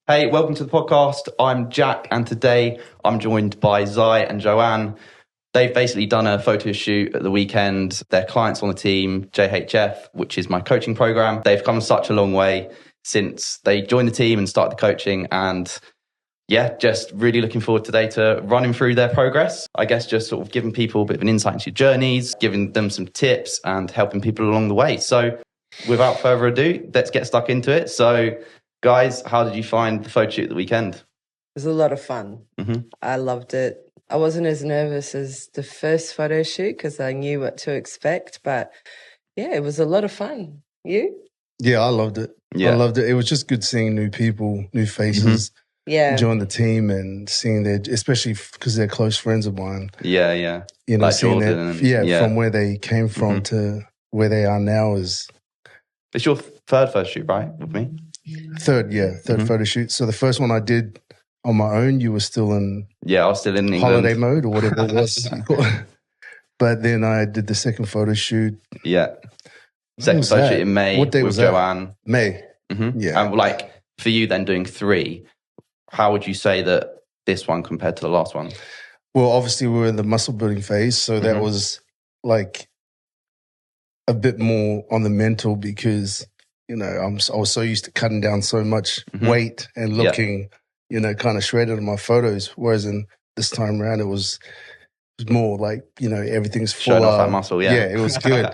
Hey, welcome to the podcast. I'm Jack, and today I'm joined by Zai and Joanne. They've basically done a photo shoot at the weekend. They're clients on the team, JHF, which is my coaching program. They've come such a long way since they joined the team and started the coaching. And yeah, just really looking forward today to running through their progress. I guess just sort of giving people a bit of an insight into journeys, giving them some tips and helping people along the way. So without further ado, let's get stuck into it. So guys, how did you find the photo shoot at the weekend? It was a lot of fun. I loved it. I wasn't as nervous as the first photo shoot because I knew what to expect. But yeah, it was a lot of fun. You? Yeah, I loved it. Yeah. I loved it. It was just good seeing new people, new faces join the team and seeing their, especially because they're close friends of mine. Yeah. You know, like seeing Jordan that, from where they came from to where they are now is... It's your third photo shoot, right, with me? Third photo shoot. So the first one I did on my own, you were still in... Yeah, I was still in England. Holiday mode or whatever it was. But then I did the second photo shoot. Yeah. Second photo shoot in May. What day with was that? Joanne. May. Yeah. And like for you then doing 3, how would you say that this one compared to the last one? Well, obviously we were in the muscle building phase. So that was like a bit more on the mental because... You know, I was so used to cutting down so much weight and looking, you know, kind of shredded in my photos. Whereas in this time around, it was more like, you know, everything's full. Showing off that muscle, yeah. Yeah, it was good.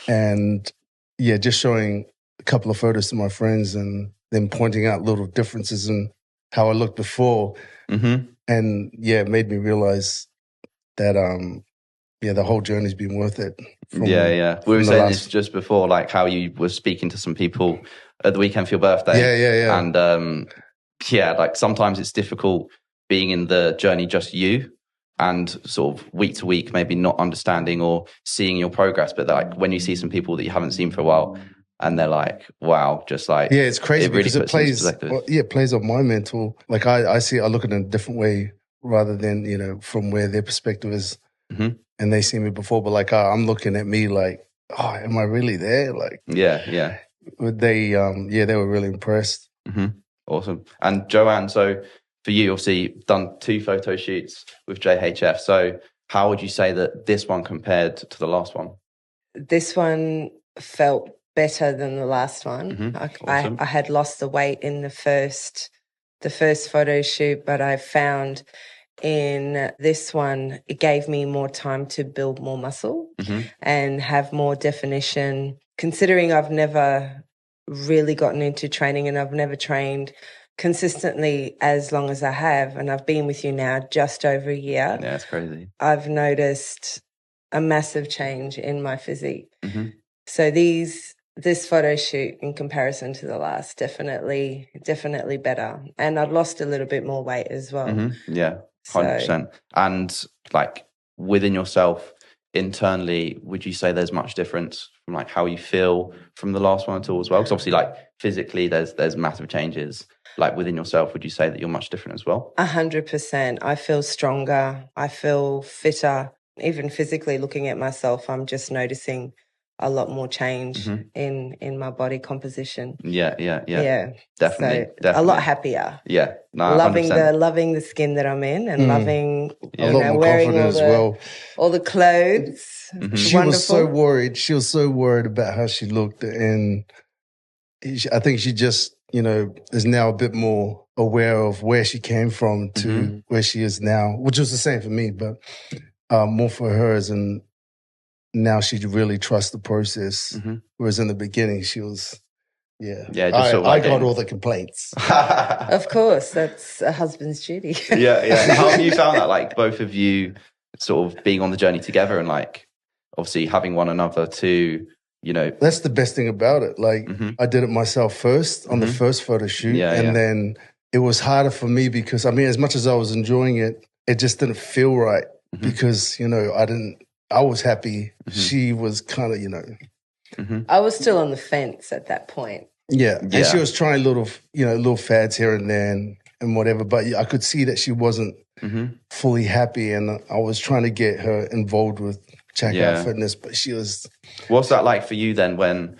And yeah, just showing a couple of photos to my friends and then pointing out little differences in how I looked before. And yeah, it made me realize that, the whole journey's been worth it. Yeah. We were saying this just before, like how you were speaking to some people at the weekend for your birthday. Yeah. And like sometimes it's difficult being in the journey just you and sort of week to week, maybe not understanding or seeing your progress. But like when you see some people that you haven't seen for a while and they're like, wow, just like... Yeah, it's crazy because it plays on my mental. Like I look at it in a different way rather than, you know, from where their perspective is. And they see me before, but like I'm looking at me like, oh, am I really there? Like, yeah. They were really impressed. Awesome. And Joanne, so for you, obviously, you've done 2 photo shoots with JHF. So how would you say that this one compared to the last one? This one felt better than the last one. Awesome. I had lost the weight in the first photo shoot, but I found in this one, it gave me more time to build more muscle and have more definition. Considering I've never really gotten into training and I've never trained consistently as long as I have, and I've been with you now just over a year. Yeah, it's crazy. I've noticed a massive change in my physique. So this photo shoot in comparison to the last, definitely better. And I'd lost a little bit more weight as well. Yeah. 100%. And like within yourself internally, would you say there's much difference from like how you feel from the last one at all as well? Because obviously like physically there's massive changes. Like within yourself, would you say that you're much different as well? 100%. I feel stronger. I feel fitter. Even physically looking at myself, I'm just noticing a lot more change in my body composition. Yeah. Definitely. A lot happier. Yeah. No, loving the skin that I'm in and loving wearing all the clothes. She was so worried. She was so worried about how she looked, and I think she just, you know, is now a bit more aware of where she came from to where she is now, which was the same for me, but more for her as in now she really trusts the process. Whereas in the beginning she was, I got all the complaints. Of course, that's a husband's duty. Yeah. How have you found that, like both of you sort of being on the journey together and like obviously having one another to, you know... That's the best thing about it. Like I did it myself first on the first photo shoot then it was harder for me because, I mean, as much as I was enjoying it, it just didn't feel right because, you know, I was happy. She was kind of, you know... I was still on the fence at that point. Yeah. And she was trying little fads here and there and whatever, but I could see that she wasn't fully happy, and I was trying to get her involved with Checkout Fitness, but she was... What's that like for you then when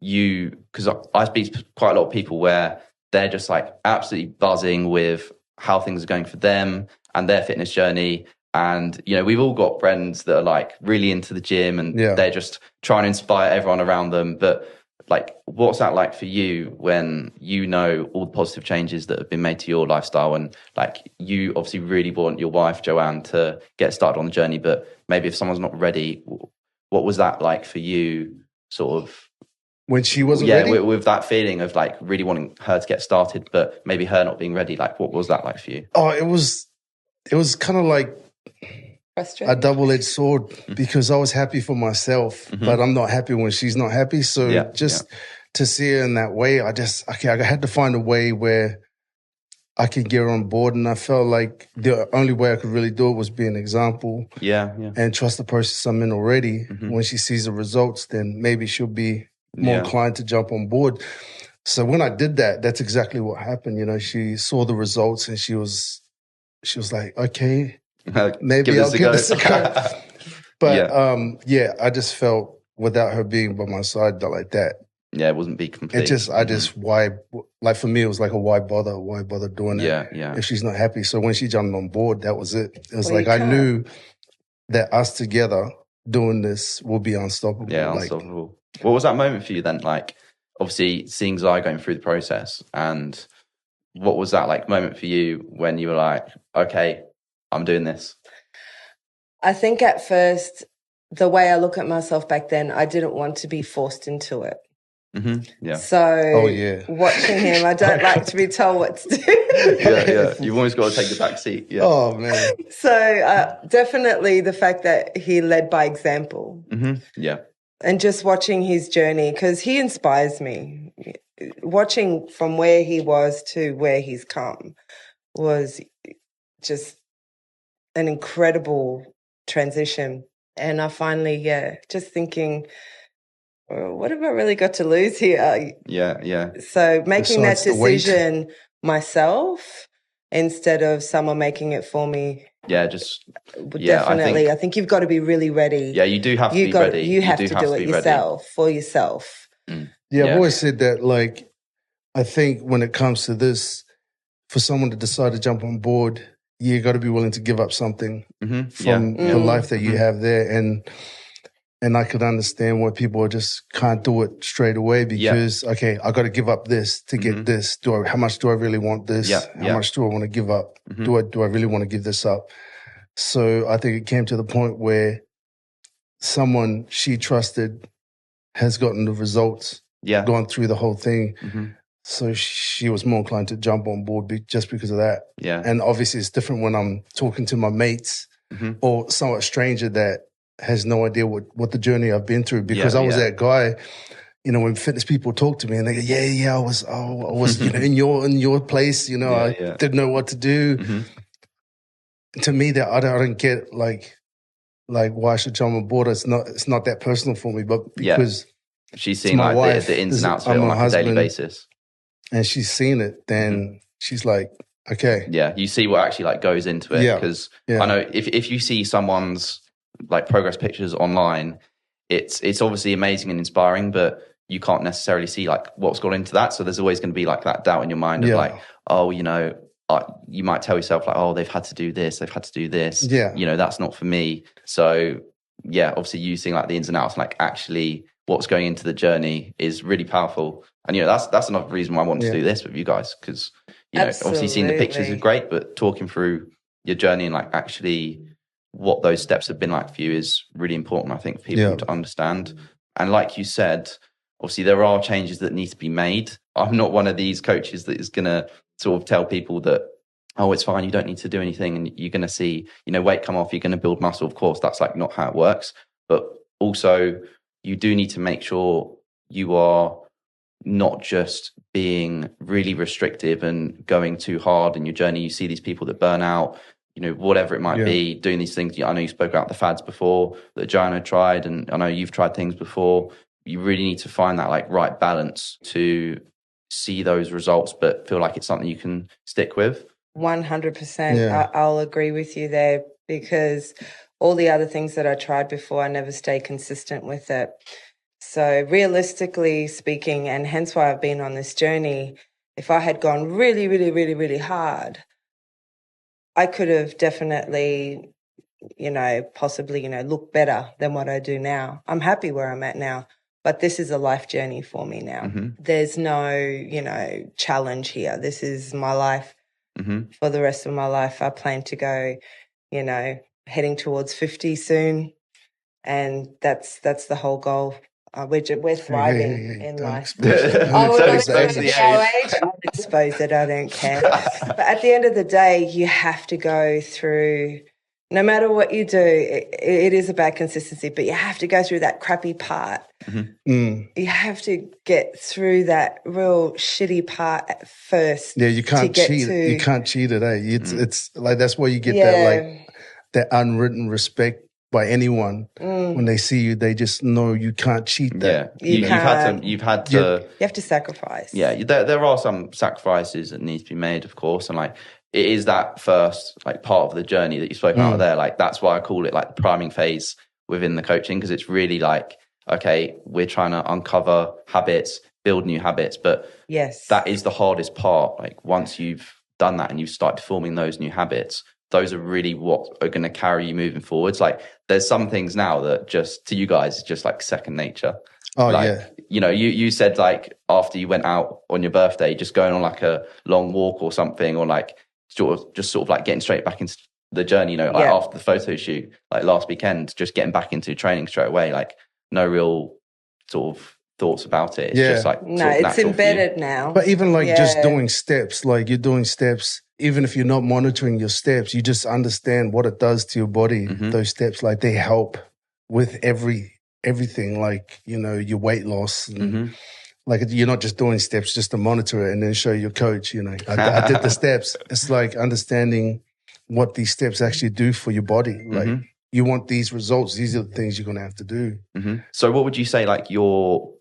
you... Because I speak to quite a lot of people where they're just like absolutely buzzing with how things are going for them and their fitness journey. And, you know, we've all got friends that are like really into the gym and they're just trying to inspire everyone around them. But like, what's that like for you when you know all the positive changes that have been made to your lifestyle? And like, you obviously really want your wife, Joanne, to get started on the journey. But maybe if someone's not ready, what was that like for you, sort of? When she wasn't ready? Yeah, with that feeling of like really wanting her to get started, but maybe her not being ready. Like, what was that like for you? Oh, it was kind of like a double-edged sword because I was happy for myself, but I'm not happy when she's not happy. So to see her in that way, I had to find a way where I could get her on board. And I felt like the only way I could really do it was be an example. And trust the process I'm in already. When she sees the results, then maybe she'll be more inclined to jump on board. So when I did that, that's exactly what happened. You know, she saw the results and she was like, okay, maybe I'll give this a go. But I just felt without her being by my side like that. Yeah, it wasn't be complete. Why, like for me, it was like why bother? Why bother doing it if she's not happy? So when she jumped on board, that was it. It was I knew that us together doing this will be unstoppable. Yeah, unstoppable. What was that moment for you then? Like, obviously seeing Zai going through the process, and what was that like moment for you when you were like, okay, I'm doing this? I think at first, the way I look at myself back then, I didn't want to be forced into it. So watching him, I don't like to be told what to do. You've always got to take the back seat. Oh, man. So definitely the fact that he led by example. And just watching his journey, because he inspires me. Watching from where he was to where he's come was just an incredible transition. And I finally, just thinking, what have I really got to lose here? So making that decision myself instead of someone making it for me. Definitely. I think you've got to be really ready. Yeah, you do have to be ready. You have to do it yourself, for yourself. Yeah, I've always said that, like, I think when it comes to this, for someone to decide to jump on board, you got to be willing to give up something from the life that you have there. And I could understand why people just can't do it straight away because, okay, I got to give up this to get this. How much do I really want this? How much do I want to give up? Do I really want to give this up? So I think it came to the point where someone she trusted has gotten the results, gone through the whole thing. So she was more inclined to jump on board just because of that. And obviously it's different when I'm talking to my mates or somewhat stranger that has no idea what the journey I've been through, because I was that guy, you know, when fitness people talk to me and they go, I was you know, in your place, you know, I didn't know what to do. To me, that I don't get like why I should jump on board. It's not that personal for me, but because she's seen like wife, the ins and outs of it on like a daily basis, and she's seen it, then she's like, okay, you see what actually like goes into it, because I know if you see someone's like progress pictures online, it's obviously amazing and inspiring, but you can't necessarily see like what's gone into that. So there's always going to be like that doubt in your mind of like, oh, you know, you might tell yourself like, oh, they've had to do this, you know, that's not for me. So obviously using like the ins and outs, like actually what's going into the journey is really powerful. And you know, that's another reason why I want to do this with you guys, because you know, obviously seeing the pictures is great, but talking through your journey and like actually what those steps have been like for you is really important, I think, for people to understand. And like you said, obviously there are changes that need to be made. I'm not one of these coaches that is going to sort of tell people that, oh, it's fine, you don't need to do anything and you're going to see, you know, weight come off, you're going to build muscle. Of course, that's like not how it works. But also you do need to make sure you are not just being really restrictive and going too hard in your journey. You see these people that burn out, you know, whatever it might be, doing these things. I know you spoke about the fads before that Joanne had tried, and I know you've tried things before. You really need to find that like right balance to see those results, but feel like it's something you can stick with. 100%. I'll agree with you there, because all the other things that I tried before, I never stay consistent with it. So realistically speaking, and hence why I've been on this journey, if I had gone really, really, really, really hard, I could have definitely, possibly, look better than what I do now. I'm happy where I'm at now, but this is a life journey for me now. There's no, challenge here. This is my life for the rest of my life. I plan to go, heading towards 50 soon. And that's the whole goal. We're thriving in life. Don't expose the age. I'll expose it. I don't care. But at the end of the day, you have to go through. No matter what you do, it is about consistency. But you have to go through that crappy part. You have to get through that real shitty part at first. Yeah, you can't cheat. You can't cheat it. It's like that's where you get that unwritten respect by anyone. When they see you, they just know you can't cheat that. Yeah, you have to sacrifice. Yeah, there are some sacrifices that need to be made, of course, and like it is that first like part of the journey that you spoke about there. Like that's why I call it like the priming phase within the coaching, because it's really like, okay, we're trying to uncover habits, build new habits, but that is the hardest part. Like once you've done that and you start forming those new habits, those are really what are going to carry you moving forwards. Like there's some things now that just to you guys is just like second nature. Oh, like, yeah. You said like after you went out on your birthday, just going on like a long walk or something, or like sort of like getting straight back into the journey, like after the photo shoot, like last weekend, just getting back into training straight away, like no real sort of thoughts about it. It's just like no, it's embedded now. But even like just doing steps, like you're doing steps, even if you're not monitoring your steps, you just understand what it does to your body. Those steps, like they help with everything, like, your weight loss. And like you're not just doing steps just to monitor it and then show your coach, I did the steps. It's like understanding what these steps actually do for your body. Like you want these results. These are the things you're going to have to do. So what would you say like your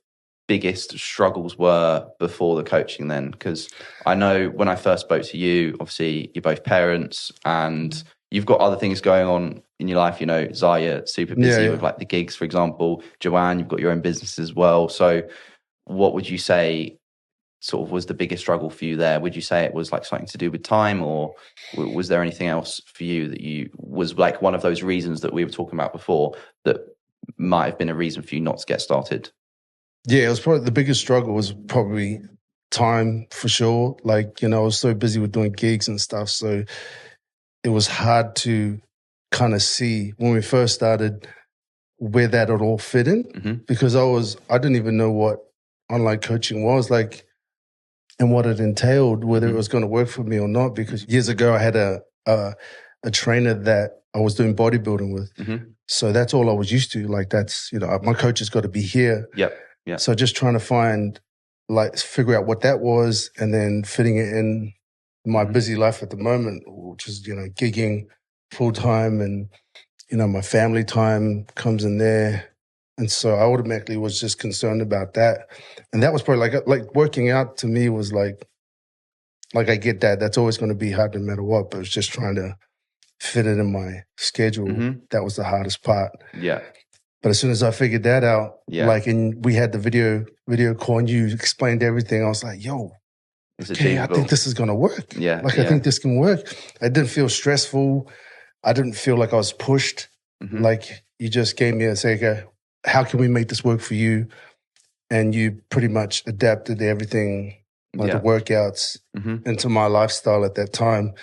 biggest struggles were before the coaching then? Because I know when I first spoke to you, obviously you're both parents and you've got other things going on in your life. Zaya, super busy with like the gigs, for example. Joanne, you've got your own business as well. So what would you say sort of was the biggest struggle for you there? Would you say it was like something to do with time, or was there anything else for you that you was like one of those reasons that we were talking about before that might have been a reason for you not to get started? Yeah, it was probably the biggest struggle was probably time for sure. Like, I was so busy with doing gigs and stuff. So it was hard to kind of see when we first started where that would all fit in because I didn't even know what online coaching was like and what it entailed, whether it was going to work for me or not. Because years ago I had a trainer that I was doing bodybuilding with. So that's all I was used to. Like that's, my coach has got to be here. Yeah. So just trying to figure out what that was and then fitting it in my busy life at the moment, which is, gigging full time and, my family time comes in there. And so I automatically was just concerned about that. And that was probably like working out to me was like I get that. That's always going to be hard no matter what, but it's just trying to fit it in my schedule. That was the hardest part. Yeah. But as soon as I figured that out, and we had the video call and you explained everything, I was like, yo, okay, I think this is going to work. Yeah. I think this can work. I didn't feel stressful. I didn't feel like I was pushed. Like you just gave me a say, okay, how can we make this work for you? And you pretty much adapted everything, like the workouts into my lifestyle at that time.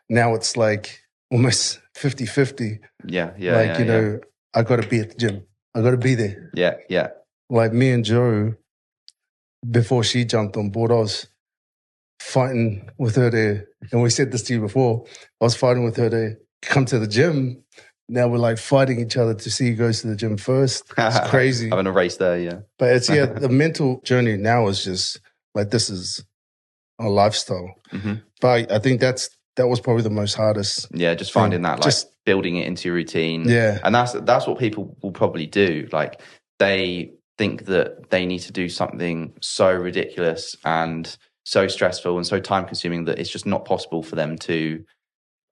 Now it's like almost 50-50. Yeah. I got to be at the gym. I got to be there. Yeah. Like me and Joe, before she jumped on board, I was fighting with her to, and we said this to you before, I was fighting with her to come to the gym. Now we're like fighting each other to see who goes to the gym first. It's crazy. Having a race there, yeah. But it's, the mental journey now is just like, this is a lifestyle. But I think that was probably the most hardest. Yeah, just finding that, like just building it into your routine. Yeah. And that's what people will probably do. Like they think that they need to do something so ridiculous and so stressful and so time consuming that it's just not possible for them to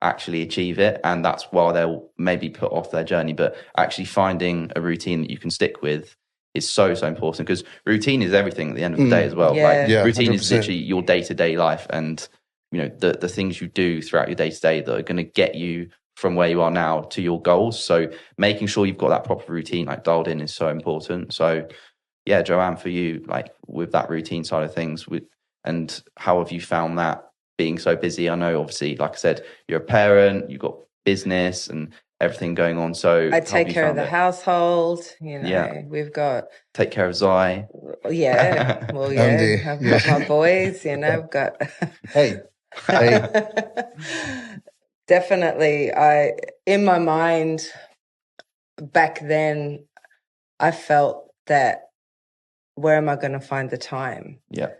actually achieve it. And that's why they'll maybe put off their journey. But actually finding a routine that you can stick with is so important, because routine is everything at the end of the day as well. Yeah. Like Yeah, routine 100%. is literally your day-to-day life, and you know the things you do throughout your day-to-day that are going to get you from where you are now to your goals. So making sure you've got that proper routine like dialed in is so important. So yeah, Joanne, for you, like with that routine side of things, and how have you found that being so busy? I know obviously, like I said, you're a parent, you've got business and everything going on. So I take care of the household. You know, Yeah. we've got Take care of Zai. yeah. Well, yeah, I've got my boys. You know, I've got Hey. Definitely. In my mind back then, I felt that where am I going to find the time? Yeah.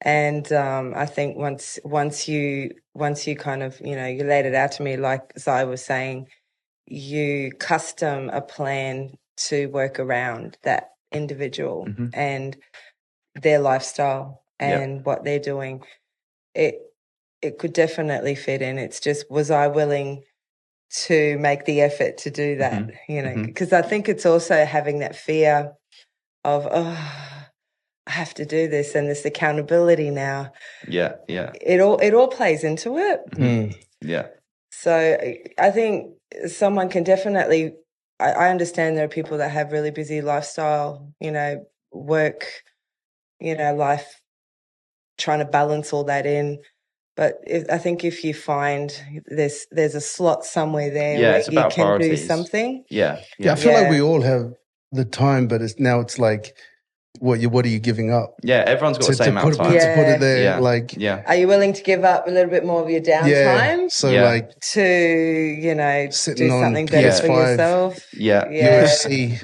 And I think once you kind of, you know, you laid it out to me, like Zai was saying, you custom a plan to work around that individual and their lifestyle and what they're doing. It could definitely fit in. It's just, was I willing to make the effort to do that? You know, because I think it's also having that fear of, I have to do this, and this accountability now. Yeah. It all plays into it. Yeah. So I think someone can definitely. I understand there are people that have really busy lifestyle, you know, work, you know, life, trying to balance all that in. But I think if you find there's a slot somewhere there where it's you about can priorities. do something. Yeah, I feel like we all have the time, but it's like, what are you giving up? Yeah, everyone's got the same amount of time. To put it there, Yeah. like, are you willing to give up a little bit more of your downtime? So like to, you know, sitting do on something better PS5, for yourself. UFC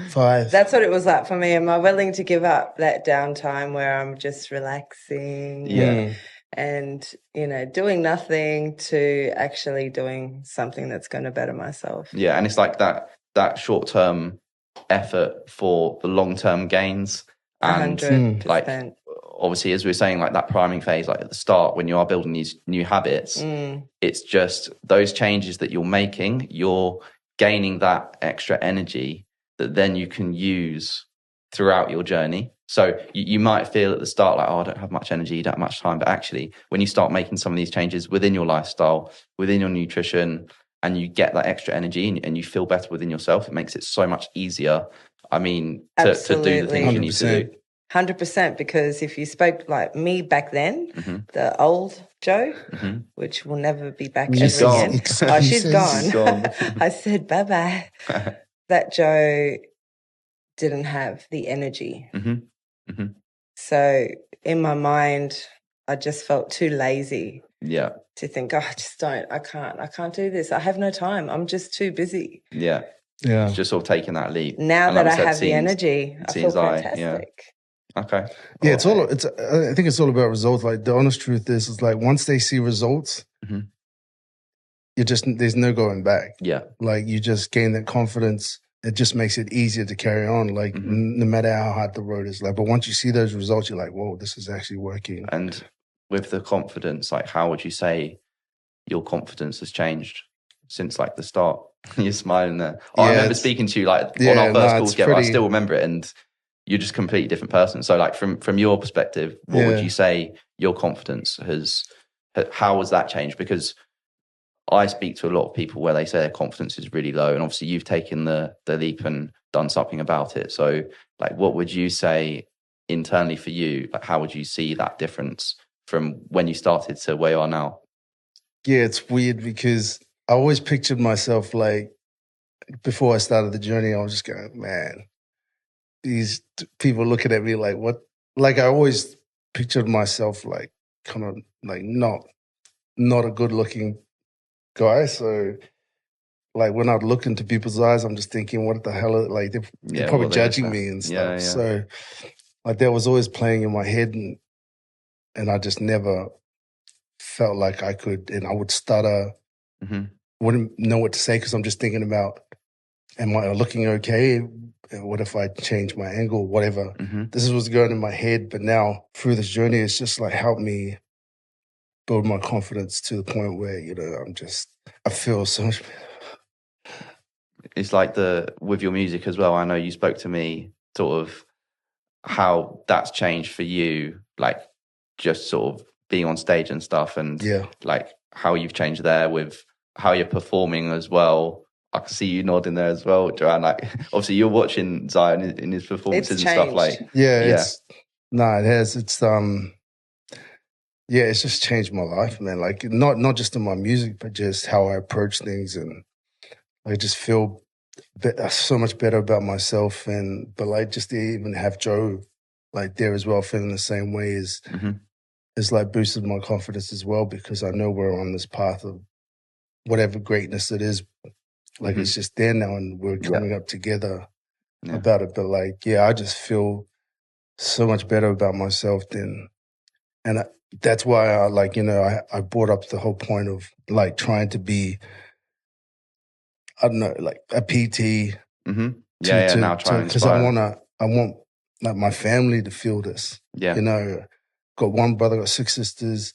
5. That's what it was like for me. Am I willing to give up that downtime where I'm just relaxing? And, you know, doing nothing to actually doing something that's going to better myself. Yeah, and it's like that short-term effort for the long-term gains. And 100%. like, obviously, as we were saying, like that priming phase, like at the start, when you are building these new habits, it's just those changes that you're making, you're gaining that extra energy that then you can use throughout your journey. So you might feel at the start like, I don't have much energy, you don't have much time. But actually, when you start making some of these changes within your lifestyle, within your nutrition, and you get that extra energy and you feel better within yourself, it makes it so much easier. I mean, to do the things you need to do. 100%, because if you spoke like me back then, the old Joe, which will never be back ever again. She's gone. I said, bye-bye. That Joe didn't have the energy. So in my mind, I just felt too lazy. To think, I can't do this. I have no time. I'm just too busy. Yeah. Just sort of taking that leap. Now that I have the energy, I feel fantastic. Okay. Yeah, I think it's all about results. Like the honest truth is like once they see results, there's no going back. Yeah. Like you just gain that confidence. It just makes it easier to carry on. Like no matter how hard the road is. Like, but once you see those results, you're like, whoa, this is actually working. And with the confidence, like how would you say your confidence has changed since like the start? You're smiling there. I remember speaking to you like on our first call together. I still remember it, and you're just a completely different person. So like from your perspective, what would you say your confidence how has that changed? Because I speak to a lot of people where they say their confidence is really low, and obviously you've taken the leap and done something about it. So like what would you say internally for you? Like how would you see that difference from when you started to where you are now? Yeah, it's weird because I always pictured myself like, before I started the journey, I was just going, man, these people looking at me like, what? Like I always pictured myself like kind of like not a good looking guy. So like when I'd look into people's eyes, I'm just thinking, what the hell? Like they're probably judging me and stuff. Yeah. So like that was always playing in my head, and I just never felt like I could, and I would stutter, wouldn't know what to say because I'm just thinking about, am I looking okay? What if I change my angle, whatever? This is what's going in my head. But now through this journey, it's just like helped me build my confidence to the point where, you know, I feel so much better. It's like with your music as well. I know you spoke to me sort of how that's changed for you, like just sort of being on stage and stuff, and like how you've changed there with how you're performing as well. I can see you nodding there as well, Joanne. Like, obviously, you're watching Zion in his performances and stuff. Like, it has. It's just changed my life, man. Like, not just in my music, but just how I approach things, and I just feel so much better about myself. But like, just to even have Joe like there as well, feeling the same way is like boosted my confidence as well, because I know we're on this path of whatever greatness it is. Like it's just there now, and we're coming up together about it. But like, I just feel so much better about myself that's why I like, I brought up the whole point of like trying to be, I don't know, like a PT. Now trying because I want like my family to feel this. Got one brother, got 6 sisters,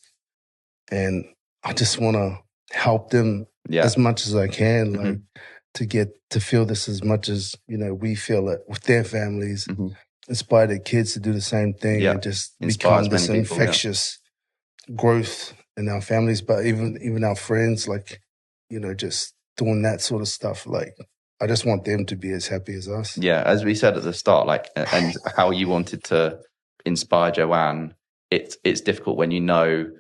and I just want to help them as much as I can, like to feel this as much as we feel it with their families, inspire their kids to do the same thing, and just become this infectious growth in our families, but even our friends, like just doing that sort of stuff. Like I just want them to be as happy as us. Yeah, as we said at the start, like, and how you wanted to inspire Joanne. It's difficult when you know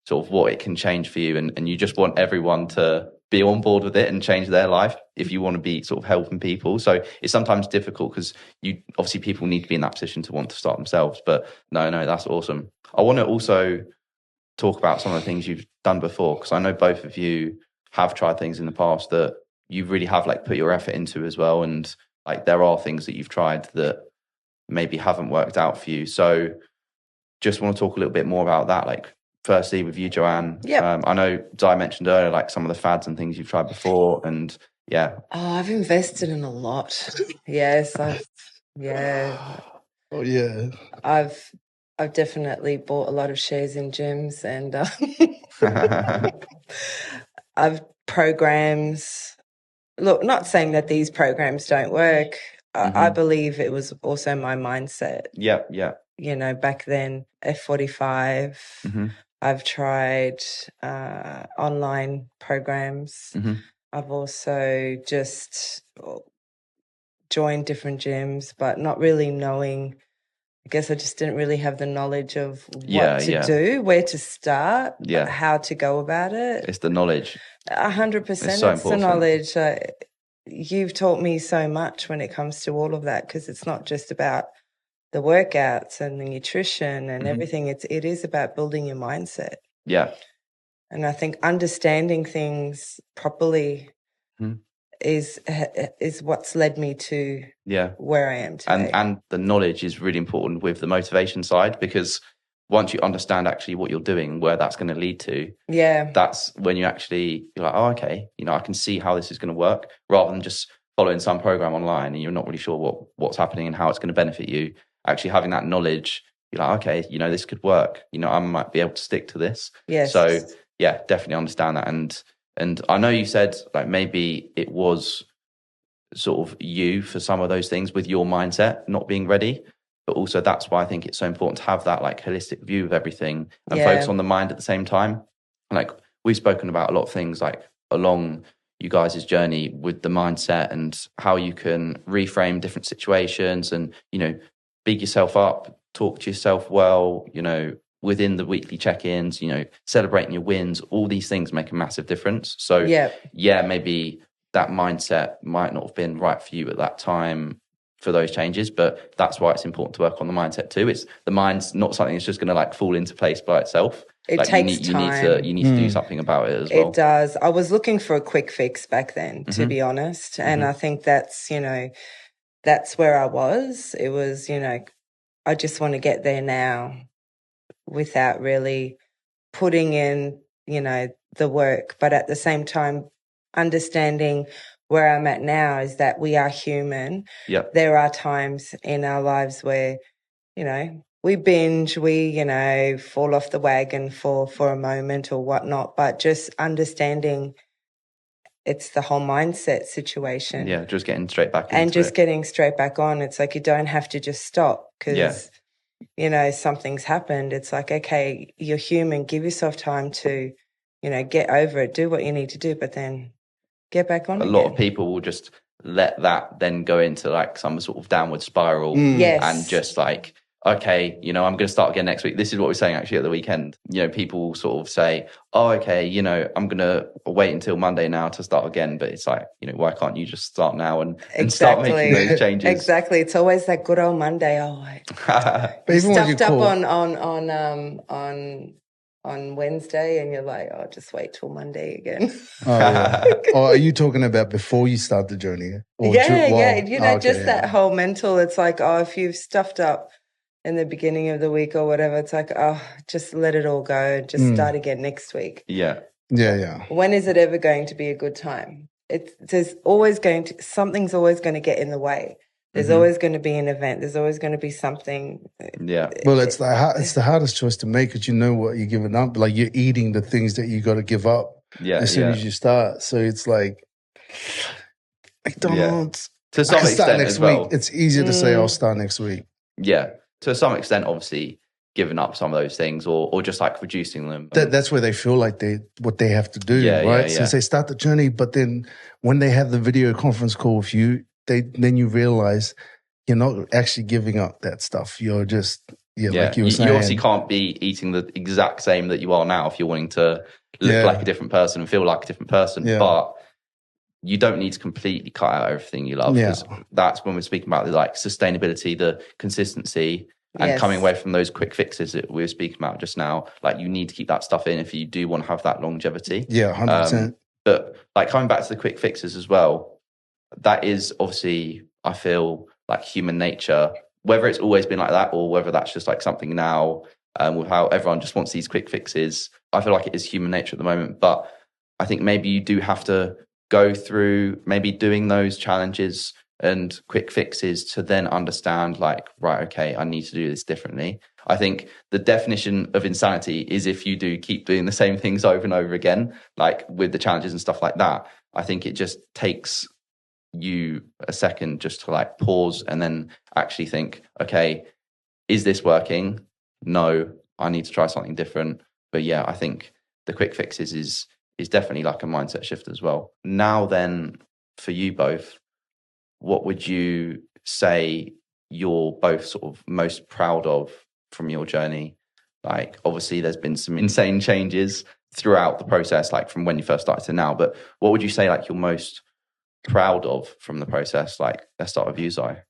sort of what it can change for you, and you just want everyone to be on board with it and change their life if you want to be sort of helping people. So it's sometimes difficult because obviously people need to be in that position to want to start themselves. But no, that's awesome. I want to also talk about some of the things you've done before, because I know both of you have tried things in the past that you really have like put your effort into as well, and like there are things that you've tried that maybe haven't worked out for you. So just want to talk a little bit more about that. Like, firstly, with you, Joanne. I know Di mentioned earlier like some of the fads and things you've tried before, and I've invested in a lot. Yes, I've definitely bought a lot of shares in gyms, and I've programs. Look, not saying that these programs don't work. I believe it was also my mindset. Back then, F45. I've tried online programs. I've also just joined different gyms, but not really knowing. I guess I just didn't really have the knowledge of what to do, where to start, how to go about it. It's the knowledge. 100%. It's the knowledge. You've taught me so much when it comes to all of that, because it's not just about the workouts and the nutrition and everything. It is about building your mindset. And I think understanding things properly is what's led me to where I am today. And the knowledge is really important with the motivation side, because once you understand actually what you're doing, where that's going to lead to, that's when you're like, oh, okay, I can see how this is going to work, rather than just following some program online and you're not really sure what's happening and how it's going to benefit you. Actually having that knowledge, you're like, okay, this could work. I might be able to stick to this. So definitely understand that. And I know you said like maybe it was sort of you for some of those things with your mindset not being ready, but also that's why I think it's so important to have that like holistic view of everything and focus on the mind at the same time. Like we've spoken about a lot of things like along you guys' journey with the mindset and how you can reframe different situations and, big yourself up, talk to yourself well, within the weekly check-ins, celebrating your wins, all these things make a massive difference. So maybe that mindset might not have been right for you at that time for those changes, but that's why it's important to work on the mindset too. The mind's not something that's just going to like fall into place by itself. It takes time. You need to do something about it as well. It does. I was looking for a quick fix back then, to be honest. And I think that's, that's where I was. It was, I just want to get there now without really putting in, the work. But at the same time, understanding where I'm at now is that we are human. There are times in our lives where, we binge, we, fall off the wagon for a moment or whatnot, but just understanding it's the whole mindset situation. Yeah, just getting straight back into and just it. getting straight back on. It's like you don't have to just stop because, you know, something's happened. It's like, okay, you're human. Give yourself time to, you know, get over it, do what you need to do, but then get back on A again. lot of people will just let that then go into like some sort of downward spiral. Yes. And just like, okay, you know, I'm going to start again next week. This is what we're saying actually at the weekend. You know, people sort of say, oh, okay, you know, I'm going to wait until Monday now to start again. But it's like, you know, why can't you just start now and start making those changes? Exactly. It's always that good old Monday. Oh, you're stuffed up on Wednesday and you're like, oh, just wait till Monday again. Oh, yeah. Or are you talking about before you start the journey? Or yeah. You know, that whole mental, it's like, oh, if you've stuffed up in the beginning of the week or whatever, it's like, oh, just let it all go. Just start again next week. Yeah. When is it ever going to be a good time? Something's always going to get in the way. There's always going to be an event. There's always going to be something. Yeah. Well, it's the hardest choice to make because you know what you're giving up. Like you're eating the things that you got to give up as soon as you start. So it's like McDonald's. To some extent next as well. week. It's easier to say I'll start next week. Yeah. To some extent, obviously, giving up some of those things or just like reducing them. That's where they feel like what they have to do, right? So they start the journey, but then when they have the video conference call with you, then you realize you're not actually giving up that stuff. You're just, like you were saying. You obviously can't be eating the exact same that you are now if you're wanting to look like a different person and feel like a different person. Yeah. But you don't need to completely cut out everything you love. Because that's when we're speaking about the like sustainability, the consistency, and coming away from those quick fixes that we were speaking about just now. Like you need to keep that stuff in if you do want to have that longevity. Yeah, 100%. But like coming back to the quick fixes as well, that is obviously, I feel like human nature, whether it's always been like that or whether that's just like something now with how everyone just wants these quick fixes. I feel like it is human nature at the moment, but I think maybe you do have to go through maybe doing those challenges and quick fixes to then understand like, right, okay, I need to do this differently. I think the definition of insanity is if you do keep doing the same things over and over again, like with the challenges and stuff like that. I think it just takes you a second just to like pause and then actually think, okay, is this working? No, I need to try something different. But yeah, I think the quick fixes is definitely like a mindset shift as well. Now then, for you both, what would you say you're both sort of most proud of from your journey? Like, obviously, there's been some insane changes throughout the process, like from when you first started to now. But what would you say, like, you're most proud of from the process? Like, let's start with you, Zai.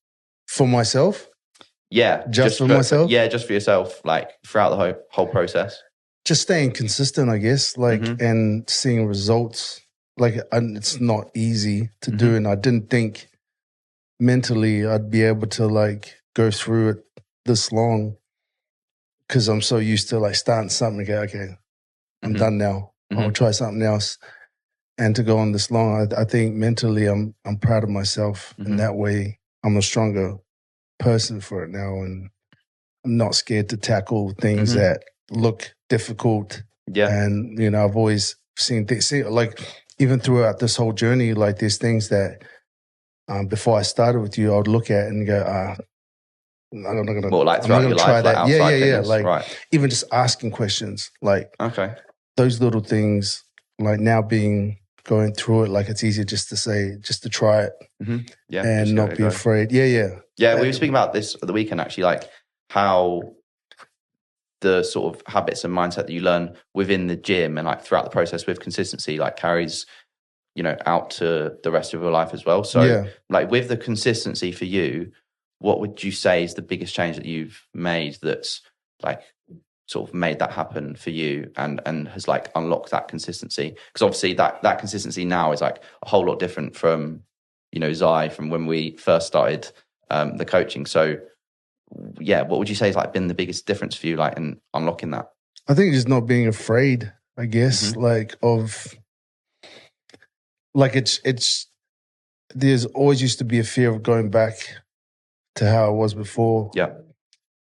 For myself? Yeah. Just for myself? Yeah, just for yourself, like, throughout the whole process. Just staying consistent, I guess, like, and seeing results. Like, it's not easy to do, and I didn't think mentally I'd be able to like go through it this long because I'm so used to like starting something and go, okay, I'm done now. I'll try something else. And to go on this long, I think mentally I'm proud of myself in that way. I'm a stronger person for it now, and I'm not scared to tackle things that look difficult. Yeah. And, you know, I've always seen things, like even throughout this whole journey, like there's things that before I started with you, I would look at and go, I'm not going to try that. Yeah. Like even just asking questions, like those little things, like now going through it, like it's easier just to try it and not be afraid. Yeah. We were speaking about this at the weekend, actually, like how the sort of habits and mindset that you learn within the gym and like throughout the process with consistency, like carries, you know, out to the rest of your life as well. So like with the consistency for you, what would you say is the biggest change that you've made that's like sort of made that happen for you and has like unlocked that consistency? Because obviously that consistency now is like a whole lot different from, you know, Zai, from when we first started the coaching. So yeah, what would you say has like been the biggest difference for you, like in unlocking that? I think just not being afraid, I guess, like of, like it's there's always used to be a fear of going back to how it was before. Yeah.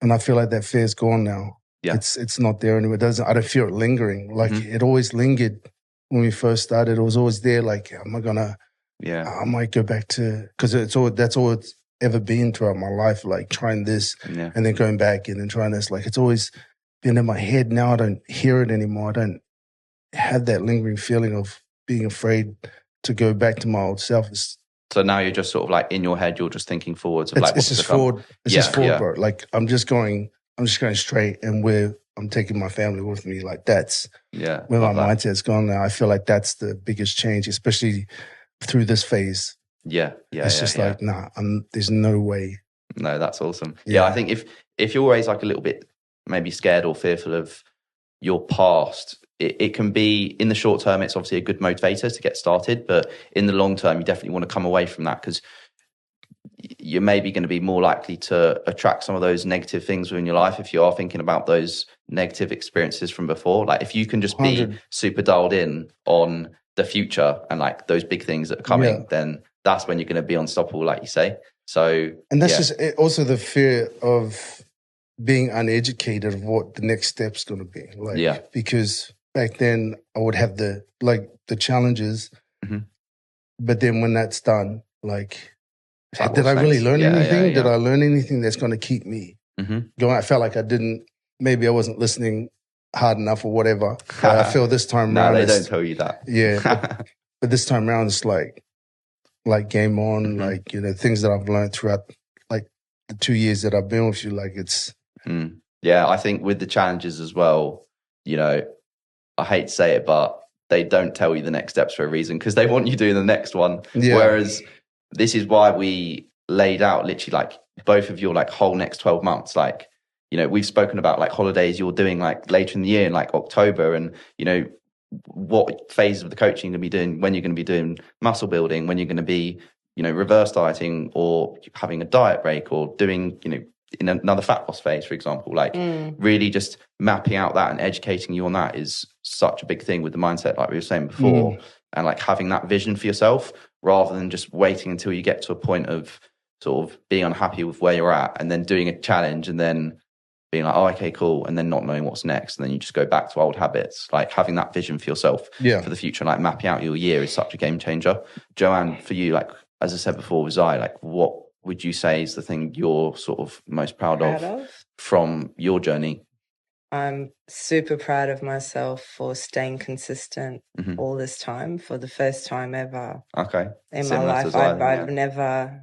And I feel like that fear's gone now. Yeah. It's not there anymore. I don't feel it lingering. Like it always lingered when we first started. It was always there. Like, am I gonna? Yeah. I might go back to, because that's all it's ever been throughout my life. Like trying this and then going back and then trying this. Like it's always been in my head. Now I don't hear it anymore. I don't have that lingering feeling of being afraid to go back to my old self. So now you're just sort of like in your head, you're just thinking forwards of like it's just forward. It's just forward, bro. Like I'm just going straight, and where I'm taking my family with me. Like that's where my mindset's gone now. I feel like that's the biggest change, especially through this phase. It's just like, nah, there's no way. No, that's awesome. I think if you're always like a little bit maybe scared or fearful of your past, it can be, in the short term, it's obviously a good motivator to get started, but in the long term, you definitely want to come away from that, because you're maybe going to be more likely to attract some of those negative things within your life if you are thinking about those negative experiences from before. Like if you can just be 100. super dialed in on the future and like those big things that are coming, then that's when you're going to be unstoppable, like you say. So, and that's just also the fear of being uneducated of what the next step's going to be. Like, because back then I would have the challenges, but then when that's done, like, did I really learn anything? Did I learn anything that's going to keep me going? I felt like maybe I wasn't listening hard enough or whatever. But I feel this time around. No, they don't tell you that. Yeah. But this time around, it's like game on, like, you know, things that I've learned throughout like the 2 years that I've been with you, like it's. Yeah, I think with the challenges as well, you know, I hate to say it, but they don't tell you the next steps for a reason, because they want you doing the next one. Yeah. Whereas this is why we laid out literally like both of your like whole next 12 months. Like, you know, we've spoken about like holidays you're doing like later in the year in like October, and, you know, what phases of the coaching you're going to be doing, when you're going to be doing muscle building, when you're going to be, you know, reverse dieting or having a diet break or doing, you know, in another fat loss phase, for example. Like really just mapping out that and educating you on that is such a big thing with the mindset, like we were saying before, and like having that vision for yourself rather than just waiting until you get to a point of sort of being unhappy with where you're at and then doing a challenge and then being like, oh, okay, cool, and then not knowing what's next, and then you just go back to old habits. Like having that vision for yourself for the future, like mapping out your year is such a game changer. Joanne, for you, like as I said before with Zai, like what would you say is the thing you're sort of most proud of from your journey? I'm super proud of myself for staying consistent all this time, for the first time ever in my life. I've never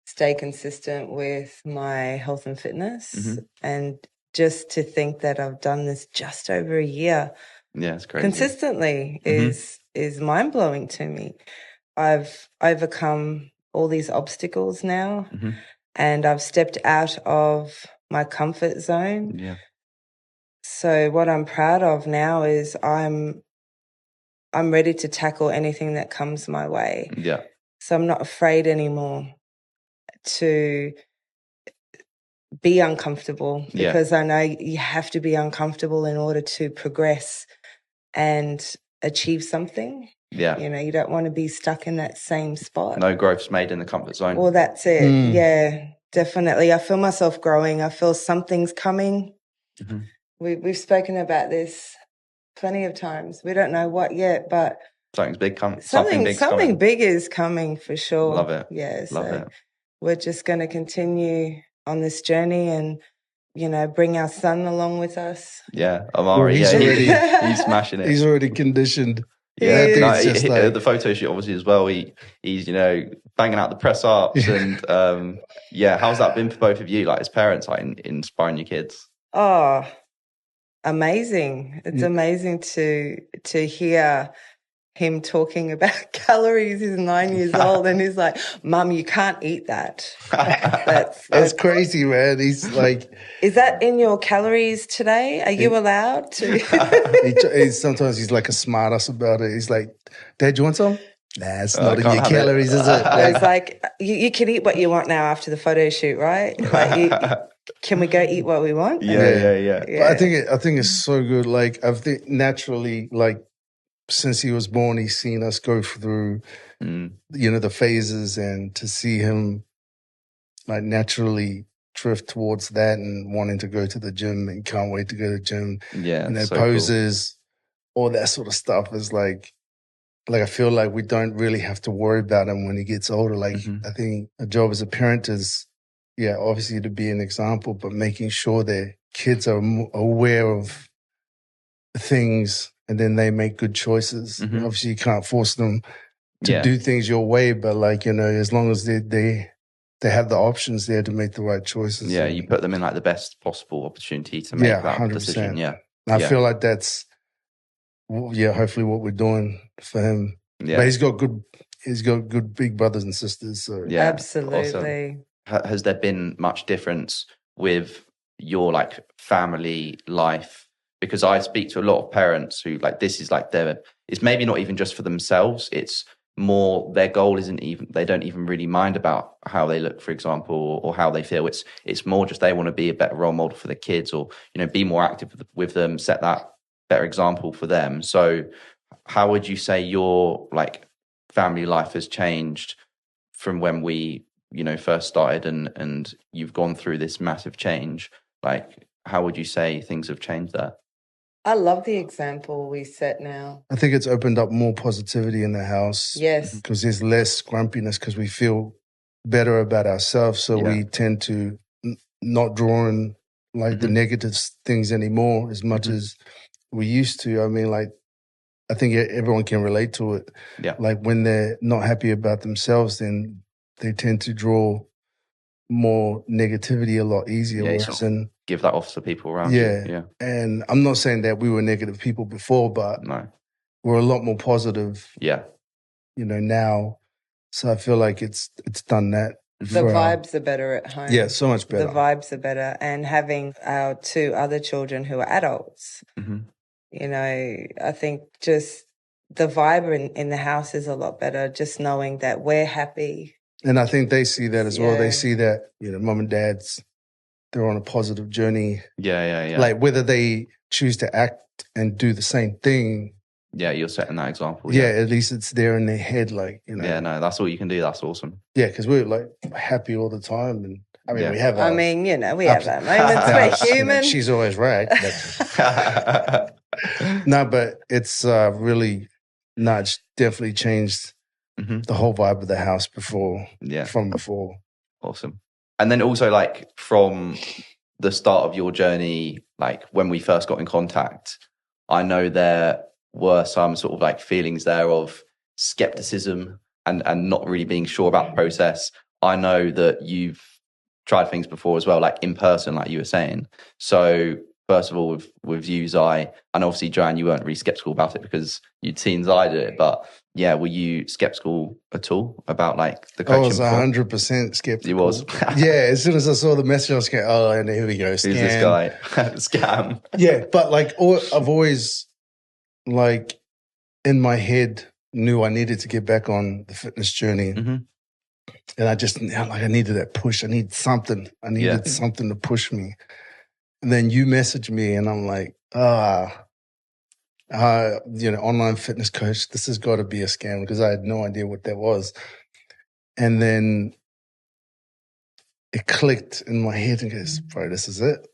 stayed consistent with my health and fitness, and just to think that I've done this just over a year it's crazy. Consistently is mind-blowing to me. I've overcome all these obstacles now, and I've stepped out of my comfort zone. So what I'm proud of now is I'm ready to tackle anything that comes my way. So I'm not afraid anymore to be uncomfortable, because I know you have to be uncomfortable in order to progress and achieve something. You know, you don't want to be stuck in that same spot. No growth's made in the comfort zone. Well, that's it. Yeah, definitely. I feel myself growing. I feel something's coming. We've spoken about this plenty of times. We don't know what yet, but something big is coming for sure. Love it. Yeah, we're just going to continue on this journey and, you know, bring our son along with us. Amari. He's smashing it. He's already conditioned. The photo shoot obviously as well. He's you know, banging out the press ups and how's that been for both of you, like as parents, like inspiring your kids? Oh, amazing! It's amazing to hear him talking about calories. He's 9 years old and he's like, "Mum, you can't eat that." That's crazy, man. He's like, "Is that in your calories today? Are you allowed to?" Sometimes he's like a smart ass about it. He's like, "Dad, you want some?" Nah, it's not in your calories, is it? It's like, you can eat what you want now after the photo shoot, right? Like, can we go eat what we want? Yeah. But I think it's so good. Like, I think naturally, like, since he was born, he's seen us go through, you know, the phases, and to see him like naturally drift towards that and wanting to go to the gym and can't wait to go to the gym. And their poses, all that sort of stuff is like I feel like we don't really have to worry about him when he gets older. Like I think a job as a parent is, obviously to be an example, but making sure their kids are aware of things and then they make good choices. Obviously you can't force them to do things your way, but like, as long as they have the options there to make the right choices. Yeah, you put them in like the best possible opportunity to make that 100%. Decision. Yeah. I feel like that's, hopefully what we're doing for him. Yeah. But he's got good big brothers and sisters. So yeah, absolutely. Awesome. Has there been much difference with your like family life? Because I speak to a lot of parents who like, this is like it's maybe not even just for themselves. It's more their goal isn't even, they don't even really mind about how they look, for example, or how they feel. It's more just they want to be a better role model for the kids, or be more active with them, set that better example for them. So how would you say your like family life has changed from when we first started and you've gone through this massive change? Like, how would you say things have changed there? I love the example we set now. I think it's opened up more positivity in the house. Yes. Because there's less grumpiness because we feel better about ourselves. So we tend to not draw in like the negative things anymore as much as we used to. I mean, like, I think everyone can relate to it. Yeah. Like when they're not happy about themselves, then they tend to draw more negativity a lot easier. And give that off to people around you. Yeah. And I'm not saying that we were negative people before, but we're a lot more positive. Yeah. Now. So I feel like it's done that. The vibes are better at home. Yeah, so much better. The vibes are better. And having our 2 other children who are adults, I think just the vibe in the house is a lot better, just knowing that we're happy. And I think they see that as well. They see that, mom and dad's, they're on a positive journey. Yeah. Like whether they choose to act and do the same thing. Yeah, you're setting that example. Yeah, at least it's there in their head, like, Yeah, no, that's all you can do. That's awesome. Yeah, because we're like happy all the time. And I mean, we have we have our moments. We're human. She's always right. But no, but it's really, it's definitely changed the whole vibe of the house from before. Awesome. And then also like from the start of your journey, like when we first got in contact, I know there were some sort of like feelings there of skepticism and not really being sure about the process. I know that you've tried things before as well, like in person, like you were saying. So first of all, with you, Zai, and obviously Joanne, you weren't really skeptical about it because you'd seen Zai do it, but yeah, were you skeptical at all about like the coaching? I was 100% skeptical. You was? Yeah, as soon as I saw the message, I was going, oh, and here we go, scam. Who's this guy? Scam. Yeah, but like I've always, like in my head, knew I needed to get back on the fitness journey. And I just, I needed that push. I needed something. I needed something to push me. And then you messaged me and I'm like, online fitness coach, this has got to be a scam because I had no idea what that was. And then it clicked in my head and goes, bro, this is it.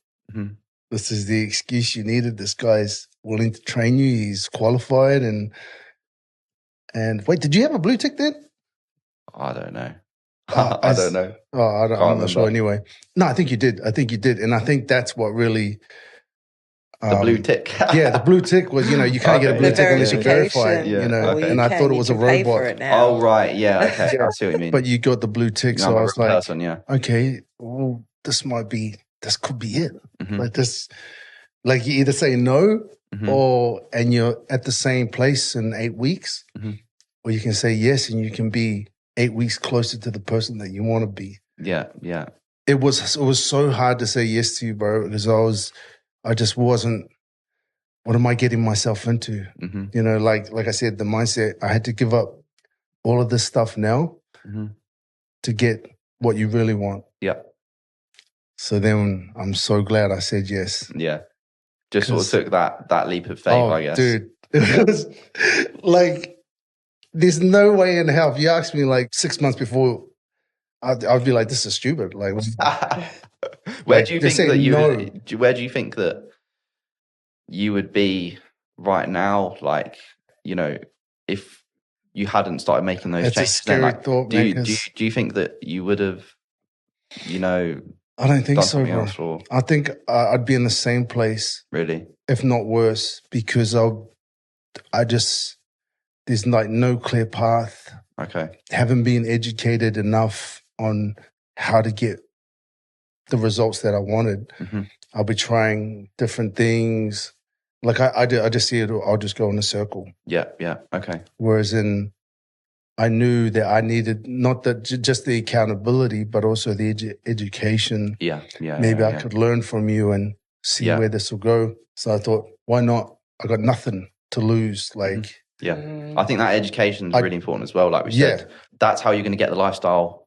This is the excuse you needed. This guy's willing to train you. He's qualified. And wait, did you have a blue tick then? I don't know. I don't know. I'm not sure anyway. No, I think you did. And I think that's what really... the blue tick. Yeah, the blue tick was, you can't get a blue tick unless you verify it, and I thought it was a robot. Oh, right. Yeah, okay. I see what you mean. But you got the blue tick, so I was like, person, okay, well, this could be it. Like this, like you either say no and you're at the same place in 8 weeks, or you can say yes and you can be 8 weeks closer to the person that you want to be. Yeah. It was so hard to say yes to you, bro, because I just wasn't, what am I getting myself into? Like I said, the mindset, I had to give up all of this stuff now to get what you really want. Yeah. So then I'm so glad I said yes. Yeah. Just sort of took that leap of faith, I guess. Dude, it was like, there's no way in hell. If you asked me like 6 months before, I'd be like, this is stupid. Like, where do you think that you would be right now, like, you know, if you hadn't started making those It's changes, a scary then like, thought, do man. you think that you would have, you know, I don't think done so, something bro. else, or I think I'd be in the same place, really? if not worse, because there's like no clear path. Okay. Haven't been educated enough on how to get the results that I wanted. Mm-hmm. I'll be trying different things. Like I just see it. I'll just go in a circle. Yeah. Okay. Whereas I knew that I needed not just the accountability, but also the education. Yeah. Maybe I could learn from you and see where this will go. So I thought, why not? I got nothing to lose. Like, I think that education is really important as well. Like we said, that's how you're going to get the lifestyle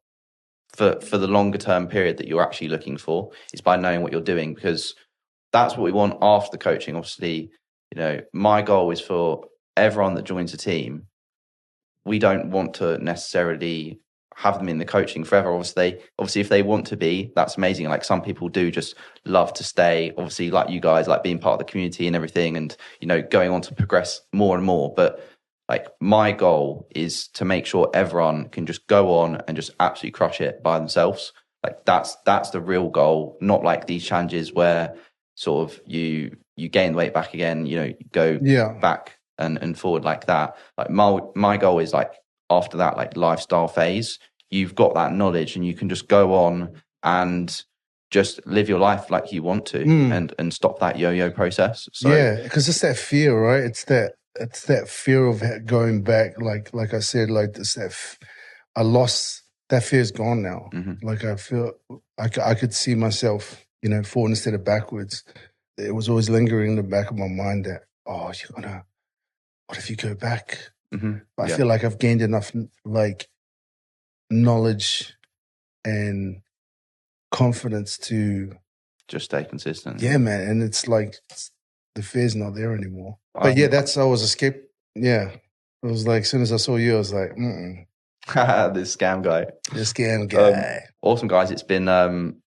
for the longer term period that you're actually looking for, is by knowing what you're doing, because that's what we want after the coaching. Obviously, you know, my goal is for everyone that joins the team. We don't want to necessarily have them in the coaching forever. Obviously, if they want to be, that's amazing. Like some people do just love to stay. Obviously, like you guys, like being part of the community and everything, and you know, going on to progress more and more. But like my goal is to make sure everyone can just go on and just absolutely crush it by themselves. Like that's the real goal, not like these challenges where sort of you gain weight back again, you know, go back and forward like that. Like my goal is like after that like lifestyle phase, you've got that knowledge and you can just go on and just live your life like you want to and stop that yo-yo process. So because it's that fear, right? It's that fear of going back. Like I said, like this, I lost, that fear's gone now. Like I feel I could see myself, you know, forward instead of backwards. It was always lingering in the back of my mind that, what if you go back? But I feel like I've gained enough like knowledge and confidence to just stay consistent. Yeah, man. And it's like the fear's not there anymore. But I was escape. Yeah. It was like, as soon as I saw you, I was like, this scam guy. This scam guy. Awesome, guys. It's been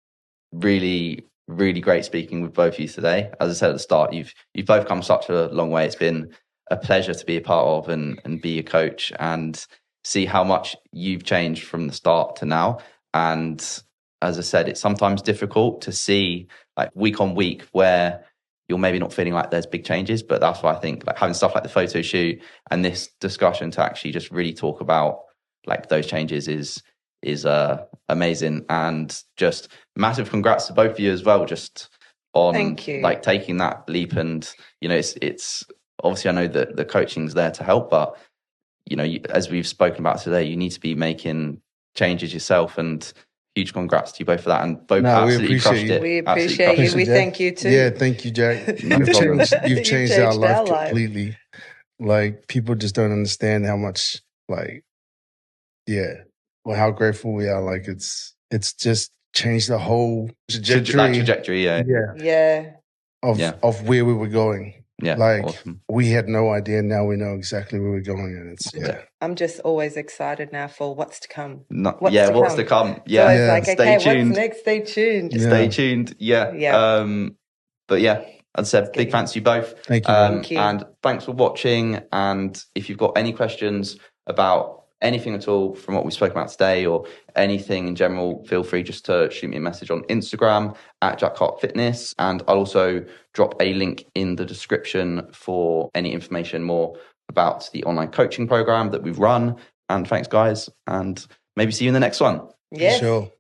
really, really great speaking with both of you today. As I said at the start, you've both come such a long way. It's been a pleasure to be a part of and be a coach and see how much you've changed from the start to now. And as I said, it's sometimes difficult to see like week on week where you're maybe not feeling like there's big changes, but that's why I think like having stuff like the photo shoot and this discussion to actually just really talk about like those changes is amazing. And just massive congrats to both of you as well, just on like taking that leap. And you know, it's obviously I know that the coaching's there to help, but you know, as we've spoken about today, you need to be making changes yourself. And huge congrats to you both for that, and both absolutely crushed it. We appreciate you. We thank you too. Yeah, thank you, Jack. You've changed our life completely. Like people just don't understand how much, like, how grateful we are. Like it's just changed the whole trajectory. Of where we were going. Yeah, like awesome. We had no idea. Now we know exactly where we're going, and it's I'm just always excited now for what's to come. What's to come? Yeah, so it's like, okay, stay tuned. What's next? Stay tuned. Stay tuned. Yeah. But yeah, as I said, big thanks to you both. Thank you. Thank you. And thanks for watching. And if you've got any questions about anything at all from what we spoke about today or anything in general, feel free just to shoot me a message on Instagram at Jack Hart Fitness. And I'll also drop a link in the description for any information more about the online coaching program that we've run. And thanks, guys. And maybe see you in the next one. Yes. Sure.